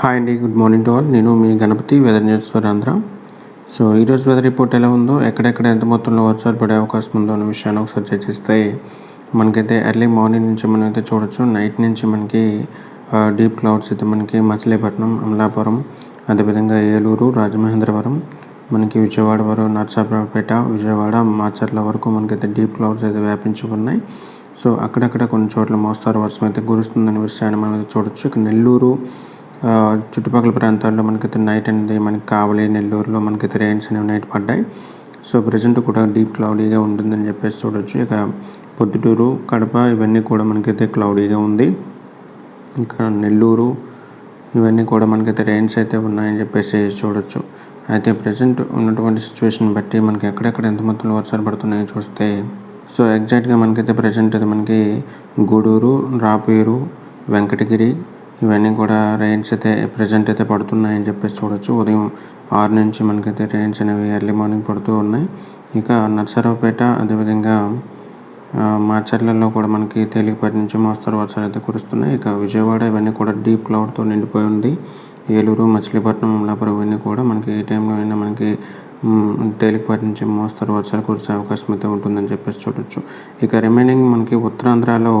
Hi అండి, good morning to all. నేను మీ Ganapati weather news for Andhra. So ఈరోజు వెదర్ రిపోర్ట్ ఎలా ఉందో, ఎక్కడెక్కడ ఎంత మొత్తంలో వర్షాలు పడే అవకాశం ఉందో అనే విషయాన్ని ఒకసారి చర్చిస్తే, మనకైతే ఎర్లీ మార్నింగ్ నుంచి మనమైతే చూడొచ్చు. నైట్ నుంచి మనకి డీప్ క్లౌడ్స్ అయితే మనకి మచిలీపట్నం, అమలాపురం, అదేవిధంగా ఏలూరు, రాజమహేంద్రవరం, మనకి విజయవాడ వరకు, నర్సారావుపేట, విజయవాడ, మాచర్ల వరకు మనకైతే డీప్ క్లౌడ్స్ అయితే వ్యాపించి ఉన్నాయి. సో అక్కడక్కడ కొన్ని చోట్ల మోస్తారు వర్షం అయితే కురుస్తుందనే విషయాన్ని మనం చూడొచ్చు. ఇక నెల్లూరు చుట్టుపక్కల ప్రాంతాల్లో మనకైతే నైట్ అనేది మనకి కావలి, నెల్లూరులో మనకైతే రెయిన్స్ అనేవి నైట్ పడ్డాయి. సో ప్రజెంట్ కూడా డీప్ క్లౌడీగా ఉంటుందని చెప్పేసి చూడొచ్చు. ఇక పొద్దుటూరు, కడప ఇవన్నీ కూడా మనకైతే క్లౌడీగా ఉంది. ఇంకా నెల్లూరు ఇవన్నీ కూడా మనకైతే రెయిన్స్ అయితే ఉన్నాయని చెప్పేసి చూడొచ్చు. అయితే ప్రజెంట్ ఉన్నటువంటి సిచ్యువేషన్ బట్టి మనకి ఎక్కడెక్కడ ఎంత మొత్తంలో వర్షాలు పడుతున్నాయో చూస్తే, సో ఎగ్జాక్ట్గా మనకైతే ప్రజెంట్ అది మనకి గూడూరు, రాపూరు, వెంకటగిరి ఇవన్నీ కూడా రెయిన్స్ అయితే ప్రజెంట్ అయితే పడుతున్నాయని చెప్పేసి చూడొచ్చు. ఉదయం 6 నుంచి మనకైతే రెయిన్స్ అనేవి ఎర్లీ మార్నింగ్ పడుతూ ఉన్నాయి. ఇక నర్సారావుపేట, అదేవిధంగా మాచర్లలో కూడా మనకి తేలికపాటి నుంచి మోస్తరు వర్షాలు అయితే కురుస్తున్నాయి. ఇక విజయవాడ ఇవన్నీ కూడా డీప్ క్లౌడ్తో నిండిపోయి ఉంది. ఏలూరు, మచిలీపట్నం, అమలాపురం ఇవన్నీ కూడా మనకి ఏ టైంలో అయినా మనకి తేలికపాటి నుంచి మోస్తరు వర్షాలు కురిసే అవకాశం అయితే ఉంటుందని చెప్పేసి చూడొచ్చు. ఇక రిమైనింగ్ మనకి ఉత్తరాంధ్రలో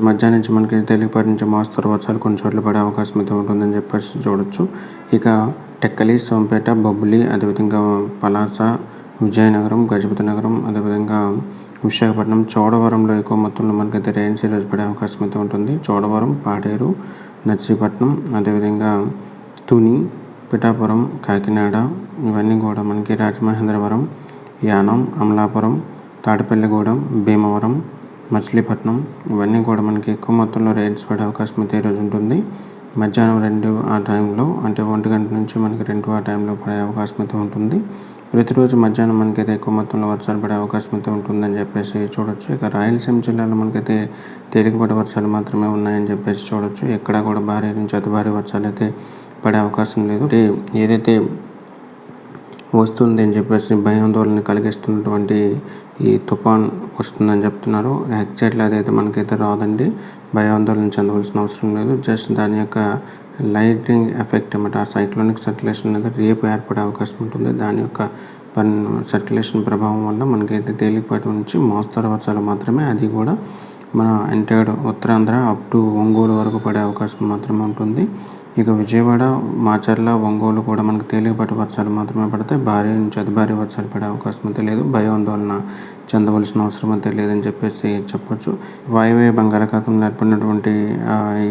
మధ్యాహ్నం నుంచి మనకి తేలికపాటి నుంచి మోస్తరు వర్షాలు కొన్ని చోట్ల పడే అవకాశం అయితే ఉంటుందని చెప్పేసి చూడొచ్చు. ఇక టెక్కలి, సోంపేట, బొబ్బిలి, అదేవిధంగా పలాస, విజయనగరం, గజపతి నగరం, అదేవిధంగా విశాఖపట్నం, చోడవరంలో ఎక్కువ మొత్తంలో మనకైతే రెయిన్స్ ఈరోజు పడే అవకాశం అయితే ఉంటుంది. చోడవరం, పాడేరు, నర్సీపట్నం, అదేవిధంగా తుని, పిఠాపురం, కాకినాడ ఇవన్నీ కూడా మనకి రాజమహేంద్రవరం, యానం, అమలాపురం, తాడపల్లిగూడెం, భీమవరం, మచిలీపట్నం ఇవన్నీ కూడా మనకి ఎక్కువ మొత్తంలో రెయిన్స్ పడే అవకాశం అయితే ఈరోజు ఉంటుంది. మధ్యాహ్నం 2 ఆ టైంలో, అంటే 1 గంట నుంచి మనకి 2 ఆ టైంలో పడే అవకాశం అయితే ఉంటుంది. ప్రతిరోజు మధ్యాహ్నం మనకైతే ఎక్కువ మొత్తంలో వర్షాలు పడే అవకాశం అయితే ఉంటుందని చెప్పేసి చూడొచ్చు. ఇక రాయలసీమ జిల్లాలో మనకైతే తేలికపాటి వర్షాలు మాత్రమే ఉన్నాయని చెప్పేసి చూడొచ్చు. ఎక్కడా కూడా భారీ నుంచి అతి భారీ వర్షాలు అయితే పడే అవకాశం లేదు. ఏదైతే వస్తుంది అని చెప్పేసి భయాందోళన కలిగిస్తున్నటువంటి ఈ తుఫాన్ వస్తుందని చెప్తున్నారు. ఎగ్జాక్ట్లీ అదైతే మనకైతే రాదండి, భయాందోళన చెందవలసిన అవసరం లేదు. జస్ట్ దాని యొక్క లైటింగ్ ఎఫెక్ట్ అన్నమాట, ఆ సైక్లోనిక్ సర్క్యులేషన్ అనేది రేపు ఏర్పడే అవకాశం ఉంటుంది. దాని యొక్క సర్క్యులేషన్ ప్రభావం వల్ల మనకైతే తేలికపాటి నుంచి మోస్తరు వర్షాలు మాత్రమే, అది కూడా మన entire Uttarandhra up to Ongole వరకు పడే అవకాశం మాత్రమే ఉంటుంది. ఇక విజయవాడ, మాచర్ల, ఒంగోలు కూడా మనకు తేలికపాటి వర్షాలు మాత్రమే పడతాయి. భారీ నుంచి అతి భారీ వర్షాలు పడే అవకాశం అయితే లేదు. భయాందోళన చెందవలసిన అవసరం అయితే లేదని చెప్పేసి చెప్పొచ్చు. వాయువ్య బంగాళాఖాతంలో ఏర్పడినటువంటి ఈ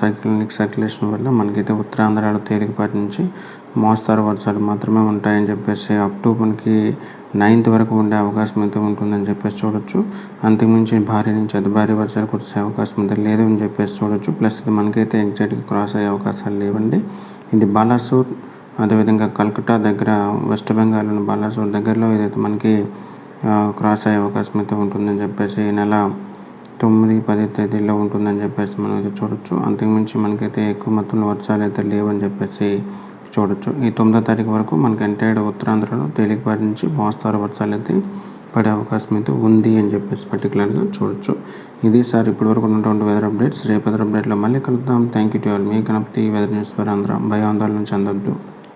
సైక్లోనిక్ సర్క్యులేషన్ వల్ల మనకైతే ఉత్తరాంధ్రలో తేలికపాటి నుంచి మోస్తరు వర్షాలు మాత్రమే ఉంటాయని చెప్పేసి అప్ టు మనకి 9th వరకు ఉండే అవకాశం అయితే ఉంటుందని చెప్పేసి చూడొచ్చు. అంతకుమించి భారీ నుంచి అతి భారీ వర్షాలు కురిసే అవకాశం అయితే లేదు అని చెప్పేసి చూడొచ్చు. ప్లస్ ఇది మనకైతే ఎగ్జాక్ట్గా క్రాస్ అయ్యే అవకాశాలు లేవండి. ఇది బాలాసోర్, అదేవిధంగా కల్కట్టా దగ్గర, వెస్ట్ బెంగాల్లోని బాలాసోర్ దగ్గరలో ఏదైతే మనకి క్రాస్ అయ్యే అవకాశం అయితే ఉంటుందని చెప్పేసి ఈ నెల 9, 10 తేదీల్లో ఉంటుందని చెప్పేసి మనం అయితే చూడొచ్చు. అంతకుమించి మనకైతే ఎక్కువ మొత్తంలో వర్షాలు అయితే లేవని చెప్పేసి చూడొచ్చు. ఈ 9వ తారీఖు వరకు మనకి ఎంటైర్ ఉత్తరాంధ్రలో తేలికపాటి నుంచి మోస్తరు వర్షాలు అయితే పడే అవకాశం అయితే ఉంది అని చెప్పేసి పర్టికులర్గా చూడొచ్చు. ఇది సార్ ఇప్పటివరకు ఉన్నటువంటి వెదర్ అప్డేట్స్. రేపు వెదర్ అప్డేట్లో మళ్ళీ కలుద్దాం. Thank you to all. మీ Ganapati weather news for Andhra. భయాందోళన చెందొద్దు.